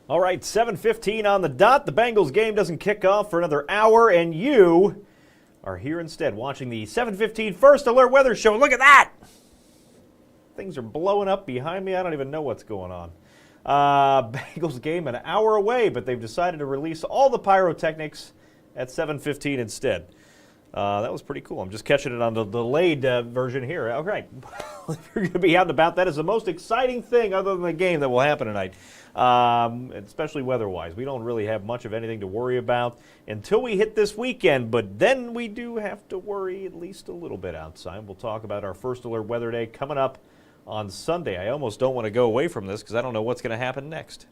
All right, 7:15 on the dot. The Bengals game doesn't kick off for another hour, and you are here instead watching the 7:15 First Alert Weather Show. Look at that! Things are blowing up behind me. I don't even know what's going on. Bengals game an hour away, but they've decided to release all the pyrotechnics at 7:15 instead. That was pretty cool. I'm just catching it on the delayed version here. All right. If you're going to be out and about, that is the most exciting thing other than the game that will happen tonight, especially weather-wise. We don't really have much of anything to worry about until we hit this weekend, but then we do have to worry at least a little bit outside. We'll talk about our First Alert Weather Day coming up on Sunday. I almost don't want to go away from this because I don't know what's going to happen next.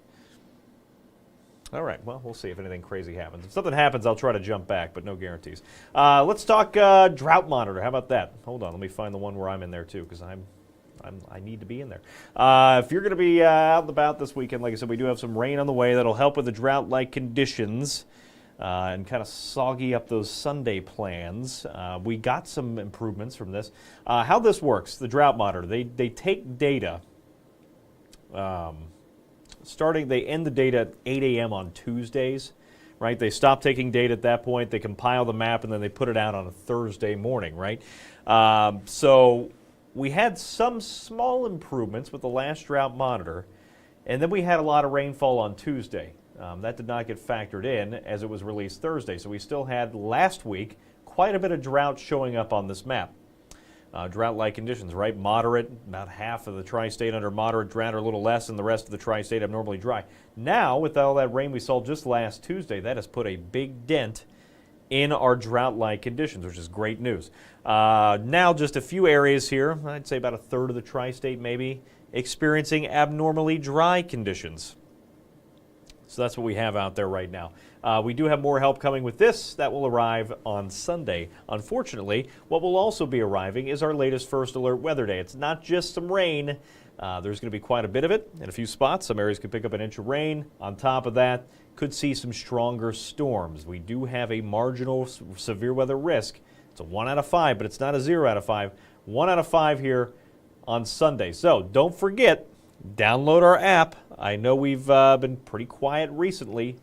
All right, well, we'll see if anything crazy happens. If something happens, I'll try to jump back, but no guarantees. Let's talk drought monitor. How about that? Hold on, let me find the one where I'm in there, too, because I need to be in there. If you're going to be out and about this weekend, like I said, we do have some rain on the way that'll help with the drought-like conditions and kind of soggy up those Sunday plans. We got some improvements from this. How this works, the drought monitor, they take data. They end the data at 8 a.m. on Tuesdays, right? They stop taking data at that point. They compile the map, and then they put it out on a Thursday morning, right? So we had some small improvements with the last drought monitor, and then we had a lot of rainfall on Tuesday. That did not get factored in as it was released Thursday. So we still had last week quite a bit of drought showing up on this map. Drought-like conditions, right? Moderate, about half of the tri-state under moderate drought, or a little less, and the rest of the tri-state abnormally dry. Now, with all that rain we saw just last Tuesday, that has put a big dent in our drought-like conditions, which is great news. Now, just a few areas here, I'd say about a third of the tri-state maybe, experiencing abnormally dry conditions. So that's what we have out there right now. We do have more help coming with this. That will arrive on Sunday. Unfortunately, what will also be arriving is our latest First Alert Weather Day. It's not just some rain. There's going to be quite a bit of it in a few spots. Some areas could pick up an inch of rain. On top of that, could see some stronger storms. We do have a marginal severe weather risk. It's a 1 out of 5, but it's not a 0 out of 5. 1 out of 5 here on Sunday. So don't forget, download our app. I know we've been pretty quiet recently.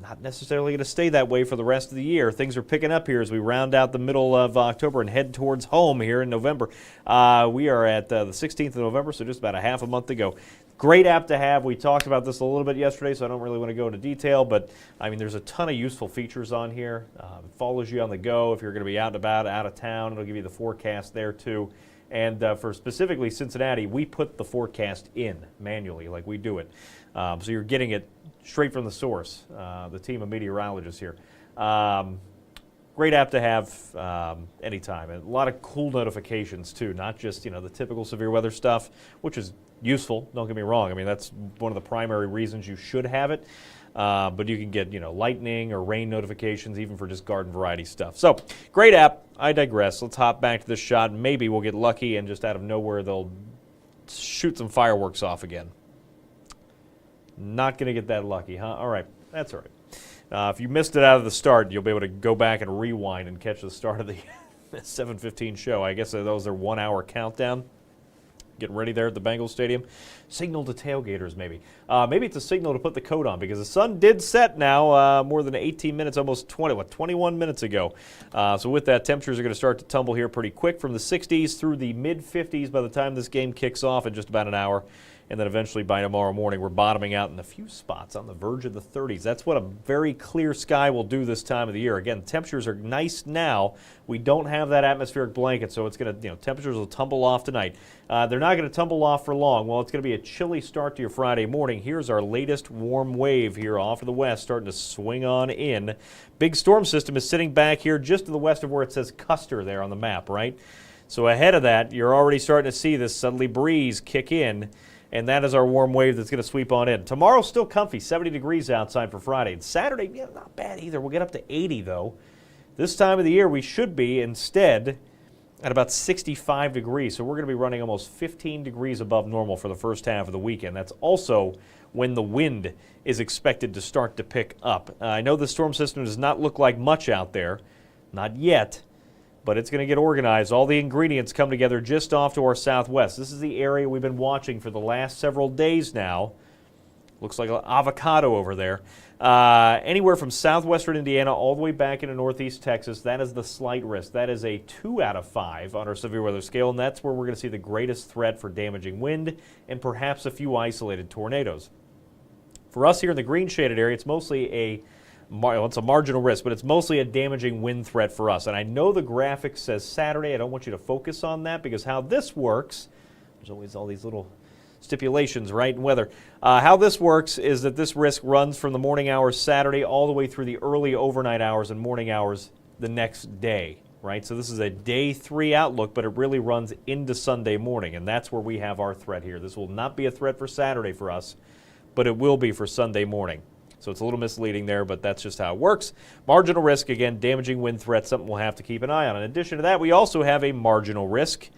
Not necessarily going to stay that way for the rest of the year. Things are picking up here as we round out the middle of October and head towards home here in November. We are at the 16th of November, so just about a half a month to go. Great app to have. We talked about this a little bit yesterday, so I don't really want to go into detail, but I mean, there's a ton of useful features on here. It follows you on the go if you're going to be out and about, out of town. It'll give you the forecast there too. And for specifically Cincinnati, we put the forecast in manually, like we do it. So you're getting it straight from the source, the team of meteorologists here. Great app to have anytime. And a lot of cool notifications, too, not just, the typical severe weather stuff, which is useful, don't get me wrong. I mean, that's one of the primary reasons you should have it. But you can get, lightning or rain notifications, even for just garden variety stuff. So, great app. I digress. Let's hop back to this shot. Maybe we'll get lucky and just out of nowhere they'll shoot some fireworks off again. Not going to get that lucky, huh? All right. That's all right. If you missed it out of the start, you'll be able to go back and rewind and catch the start of the 7:15 show. I guess those are 1 hour countdown. Getting ready there at the Bengals Stadium. Signal to tailgaters, maybe. Maybe it's a signal to put the coat on because the sun did set now more than 18 minutes, almost 21 minutes ago. So with that, temperatures are going to start to tumble here pretty quick from the 60s through the mid-50s by the time this game kicks off in just about an hour. And then eventually by tomorrow morning, we're bottoming out in a few spots on the verge of the 30s. That's what a very clear sky will do this time of the year. Again, temperatures are nice now. We don't have that atmospheric blanket, so it's going to, temperatures will tumble off tonight. They're not going to tumble off for long. Well, it's going to be a chilly start to your Friday morning. Here's our latest warm wave here off of the west, starting to swing on in. Big storm system is sitting back here just to the west of where it says Custer there on the map, right? So ahead of that, you're already starting to see this southerly breeze kick in. And that is our warm wave that's going to sweep on in. Tomorrow's still comfy, 70 degrees outside for Friday. And Saturday, not bad either. We'll get up to 80, though. This time of the year, we should be, instead, at about 65 degrees. So we're going to be running almost 15 degrees above normal for the first half of the weekend. That's also when the wind is expected to start to pick up. I know the storm system does not look like much out there. Not yet. But it's going to get organized. All the ingredients come together just off to our southwest. This is the area we've been watching for the last several days now. Looks like an avocado over there. Anywhere from southwestern Indiana all the way back into northeast Texas, that is the slight risk. That is a 2 out of 5 on our severe weather scale, and that's where we're going to see the greatest threat for damaging wind and perhaps a few isolated tornadoes. For us here in the green shaded area, it's mostly it's a marginal risk, but it's mostly a damaging wind threat for us. And I know the graphic says Saturday. I don't want you to focus on that because how this works, there's always all these little stipulations, right, in weather. How this works is that this risk runs from the morning hours Saturday all the way through the early overnight hours and morning hours the next day, right? So this is a day 3 outlook, but it really runs into Sunday morning, and that's where we have our threat here. This will not be a threat for Saturday for us, but it will be for Sunday morning. So it's a little misleading there, but that's just how it works. Marginal risk, again, damaging wind threat, something we'll have to keep an eye on. In addition to that, we also have a marginal risk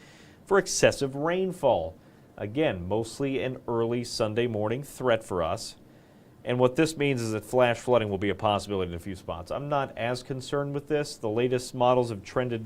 for excessive rainfall. Again, mostly an early Sunday morning threat for us. And what this means is that flash flooding will be a possibility in a few spots. I'm not as concerned with this. The latest models have trended,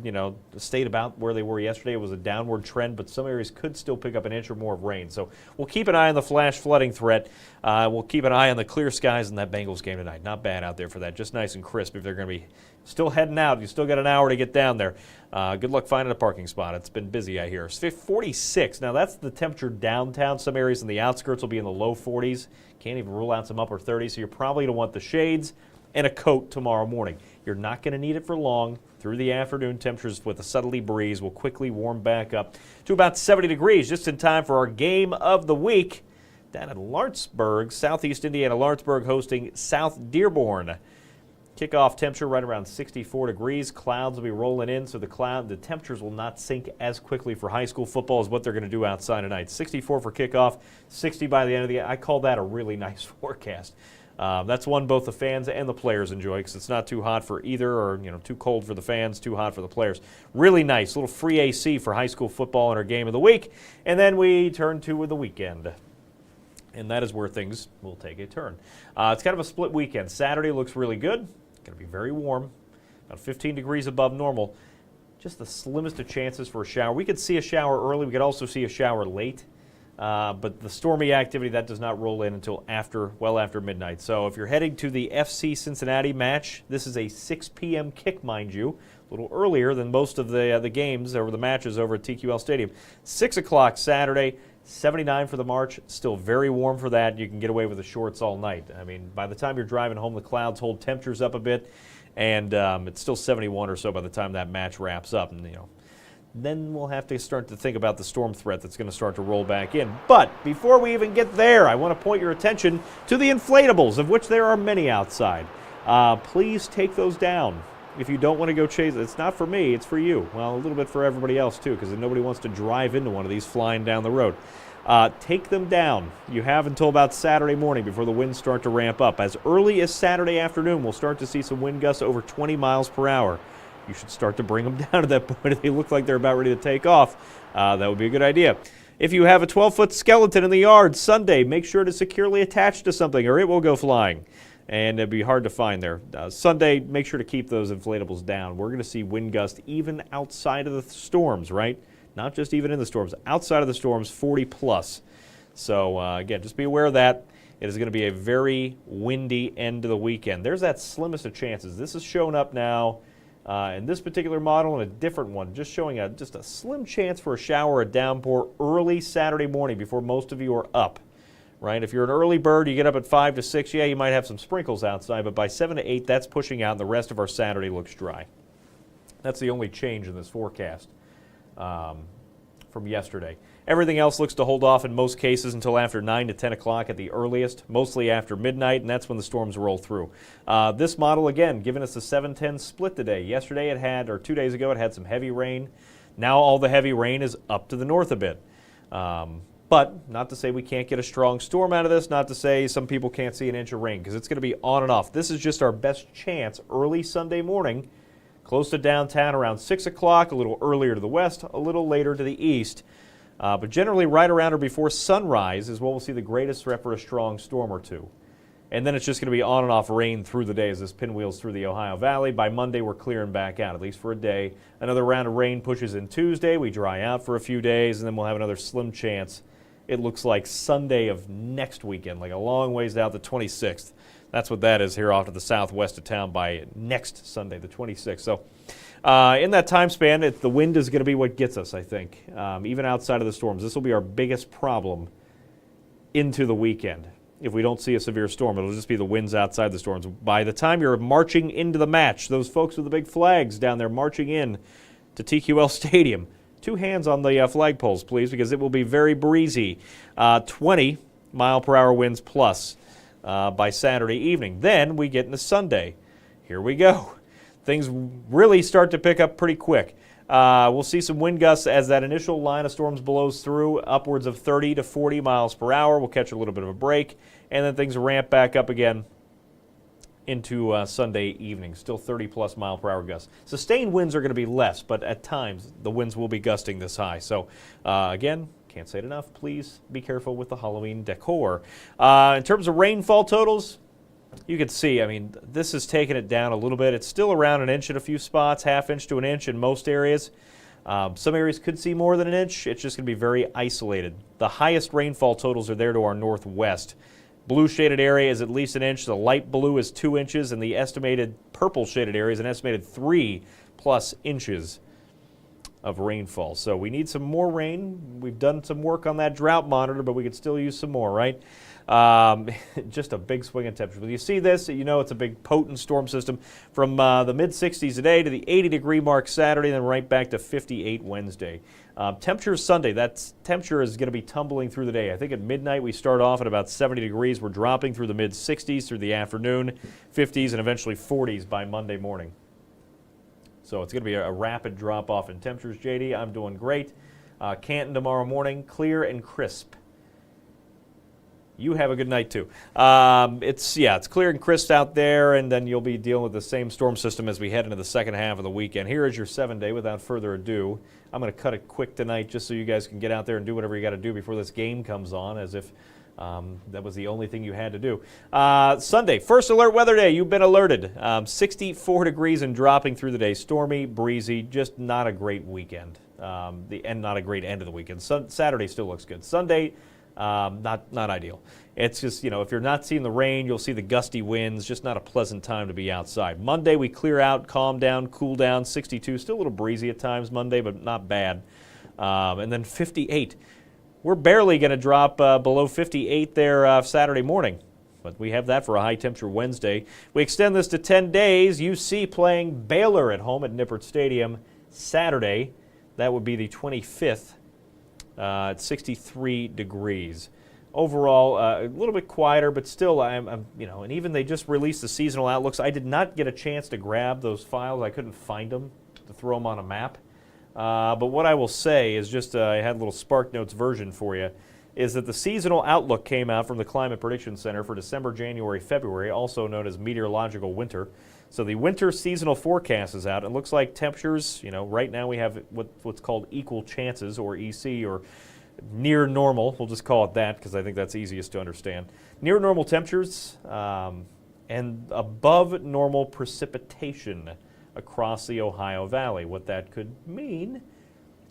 stayed about where they were yesterday. It was a downward trend, but some areas could still pick up an inch or more of rain. So we'll keep an eye on the flash flooding threat. We'll keep an eye on the clear skies in that Bengals game tonight. Not bad out there for that. Just nice and crisp if they're going to be still heading out. You still got an hour to get down there. Good luck finding a parking spot. It's been busy, I hear. 46. Now, that's the temperature downtown. Some areas in the outskirts will be in the low 40s. Can't even rule out some upper 30s, so you're probably going to want the shades and a coat tomorrow morning. You're not going to need it for long. Through the afternoon, temperatures with a southerly breeze will quickly warm back up to about 70 degrees, just in time for our game of the week down at Lawrenceburg, southeast Indiana. Lawrenceburg hosting South Dearborn. Kickoff temperature right around 64 degrees. Clouds will be rolling in, so the temperatures will not sink as quickly for high school football as what they're going to do outside tonight. 64 for kickoff, 60 by the end of the game. I call that a really nice forecast. That's one both the fans and the players enjoy because it's not too hot for either, or too cold for the fans, too hot for the players. Really nice, little free AC for high school football in our game of the week. And then we turn to the weekend. And that is where things will take a turn. It's kind of a split weekend. Saturday looks really good. Going to be very warm, about 15 degrees above normal. Just the slimmest of chances for a shower. We could see a shower early. We could also see a shower late. But the stormy activity, that does not roll in until well after midnight. So if you're heading to the FC Cincinnati match, this is a 6 p.m. kick, mind you, a little earlier than most of the games or the matches over at TQL Stadium. 6 o'clock Saturday. 79 for the march, still very warm for that. You can get away with the shorts all night. I mean, by the time you're driving home, the clouds hold temperatures up a bit, and it's still 71 or so by the time that match wraps up. And then we'll have to start to think about the storm threat that's going to start to roll back in. But before we even get there, I want to point your attention to the inflatables, of which there are many outside. Please take those down. If you don't want to go chase it, it's not for me, it's for you. Well, a little bit for everybody else, too, because nobody wants to drive into one of these flying down the road. Take them down. You have until about Saturday morning before the winds start to ramp up. As early as Saturday afternoon, we'll start to see some wind gusts over 20 miles per hour. You should start to bring them down to that point. If they look like they're about ready to take off, that would be a good idea. If you have a 12-foot skeleton in the yard Sunday, make sure to securely attach to something or it will go flying. And it'd be hard to find there. Sunday, make sure to keep those inflatables down. We're going to see wind gusts even outside of the storms, right? Not just even in the storms. Outside of the storms, 40 plus. So, again, just be aware of that. It is going to be a very windy end of the weekend. There's that slimmest of chances. This is showing up now in this particular model and a different one, just showing just a slim chance for a shower or a downpour early Saturday morning before most of you are up. Right? If you're an early bird, you get up at 5 to 6, yeah, you might have some sprinkles outside, but by 7 to 8, that's pushing out, and the rest of our Saturday looks dry. That's the only change in this forecast from yesterday. Everything else looks to hold off in most cases until after 9 to 10 o'clock at the earliest, mostly after midnight, and that's when the storms roll through. This model, again, giving us a 7-10 split today. Yesterday it had, or 2 days ago, it had some heavy rain. Now all the heavy rain is up to the north a bit. But not to say we can't get a strong storm out of this, not to say some people can't see an inch of rain, because it's going to be on and off. This is just our best chance early Sunday morning, close to downtown around 6 o'clock, a little earlier to the west, a little later to the east. But generally right around or before sunrise is what we'll see the greatest threat for a strong storm or two. And then it's just going to be on and off rain through the day as this pinwheels through the Ohio Valley. By Monday, we're clearing back out, at least for a day. Another round of rain pushes in Tuesday. We dry out for a few days, and then we'll have another slim chance it looks like Sunday of next weekend, like a long ways out, the 26th. That's what that is here off to the southwest of town by next Sunday, the 26th. So in that time span, the wind is going to be what gets us, I think, even outside of the storms. This will be our biggest problem into the weekend. If we don't see a severe storm, it'll just be the winds outside the storms. By the time you're marching into the match, those folks with the big flags down there marching in to TQL Stadium, 2 hands on the flagpoles, please, because it will be very breezy. 20 mile per hour winds plus by Saturday evening. Then we get into Sunday. Here we go. Things really start to pick up pretty quick. We'll see some wind gusts as that initial line of storms blows through, upwards of 30 to 40 miles per hour. We'll catch a little bit of a break, and then things ramp back up again into Sunday evening. Still 30-plus mile per hour gusts. Sustained winds are going to be less, but at times the winds will be gusting this high. So, again, can't say it enough. Please be careful with the Halloween decor. In terms of rainfall totals, you can see, I mean, this is taking it down a little bit. It's still around an inch in a few spots, half inch to an inch in most areas. Some areas could see more than an inch. It's just going to be very isolated. The highest rainfall totals are there to our northwest. Blue shaded area is at least an inch. The light blue is 2 inches, and the estimated purple shaded area is an estimated 3+ inches of rainfall. So we need some more rain. We've done some work on that drought monitor, but we could still use some more, right? Just a big swing in temperature. When you see this, you know it's a big potent storm system from the mid-60s today to the 80-degree mark Saturday, and then right back to 58 Wednesday. Temperatures Sunday, that temperature is going to be tumbling through the day. I think at midnight we start off at about 70 degrees. We're dropping through the mid-60s through the afternoon, 50s, and eventually 40s by Monday morning. So it's going to be a rapid drop-off in temperatures, JD. I'm doing great. Canton tomorrow morning, clear and crisp. You have a good night, too. It's clear and crisp out there, and then you'll be dealing with the same storm system as we head into the second half of the weekend. Here is your 7-day. Without further ado, I'm going to cut it quick tonight just so you guys can get out there and do whatever you got to do before this game comes on, as if that was the only thing you had to do. Sunday, first alert weather day. You've been alerted. 64 degrees and dropping through the day. Stormy, breezy, just not a great weekend. Not a great end of the weekend. Saturday still looks good. Sunday, not ideal. It's just, if you're not seeing the rain, you'll see the gusty winds, just not a pleasant time to be outside. Monday, we clear out, calm down, cool down, 62. Still a little breezy at times Monday, but not bad. And then 58. We're barely going to drop below 58 there Saturday morning, but we have that for a high temperature Wednesday. We extend this to 10 days. UC playing Baylor at home at Nippert Stadium Saturday. That would be the 25th. At 63 degrees. Overall, a little bit quieter, but still, and even they just released the seasonal outlooks. I did not get a chance to grab those files. I couldn't find them to throw them on a map. But what I will say is just, I had a little Spark Notes version for you, is that the seasonal outlook came out from the Climate Prediction Center for December, January, February, also known as meteorological winter. So the winter seasonal forecast is out. It looks like temperatures, right now we have what's called equal chances, or EC, or near normal. We'll just call it that because I think that's easiest to understand. Near normal temperatures and above normal precipitation across the Ohio Valley. What that could mean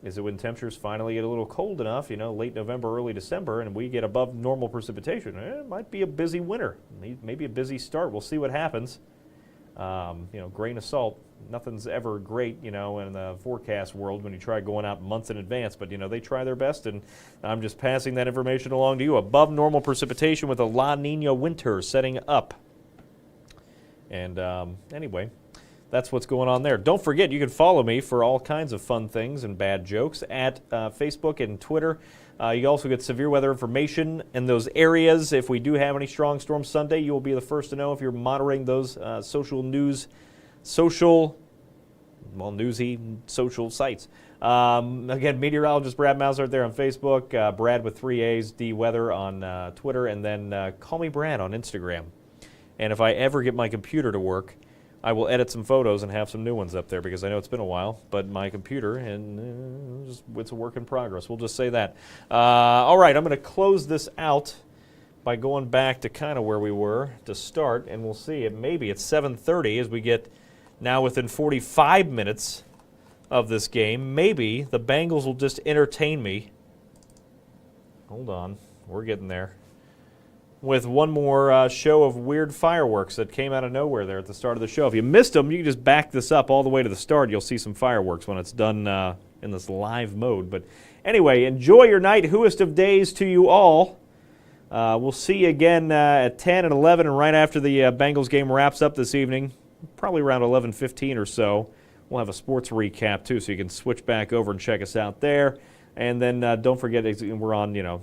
is that when temperatures finally get a little cold enough, late November, early December, and we get above normal precipitation, it might be a busy winter, maybe a busy start. We'll see what happens. Grain of salt, nothing's ever great, in the forecast world when you try going out months in advance, but, they try their best, and I'm just passing that information along to you. Above normal precipitation with a La Nina winter setting up. And anyway, that's what's going on there. Don't forget, you can follow me for all kinds of fun things and bad jokes at Facebook and Twitter. You also get severe weather information in those areas. If we do have any strong storms Sunday, you will be the first to know if you're monitoring those newsy social sites. Again, meteorologist Brad Maushart there on Facebook, Brad with 3 A's, D Weather on Twitter, and then call me Brad on Instagram. And if I ever get my computer to work, I will edit some photos and have some new ones up there because I know it's been a while, but my computer, and it's a work in progress. We'll just say that. All right, I'm going to close this out by going back to kind of where we were to start, and we'll see. Maybe it's 7:30 as we get now within 45 minutes of this game. Maybe the Bengals will just entertain me Hold on. We're getting there. With one more show of weird fireworks that came out of nowhere there at the start of the show. If you missed them, you can just back this up all the way to the start. You'll see some fireworks when it's done in this live mode. But anyway, enjoy your night. Whoest of days to you all. We'll see you again at 10 and 11 and right after the Bengals game wraps up this evening, probably around 11:15 or so. We'll have a sports recap, too, so you can switch back over and check us out there. And then don't forget, we're on,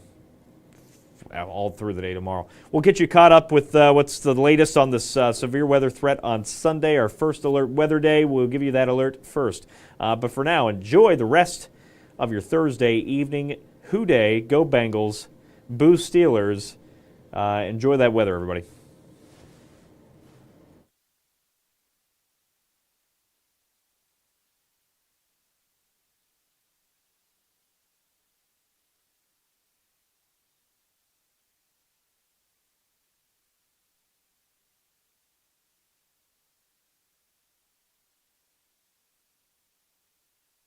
all through the day tomorrow. We'll get you caught up with what's the latest on this severe weather threat on Sunday, our first alert weather day. We'll give you that alert first. But for now, enjoy the rest of your Thursday evening. Hoo day, go Bengals, boo Steelers. Enjoy that weather, everybody.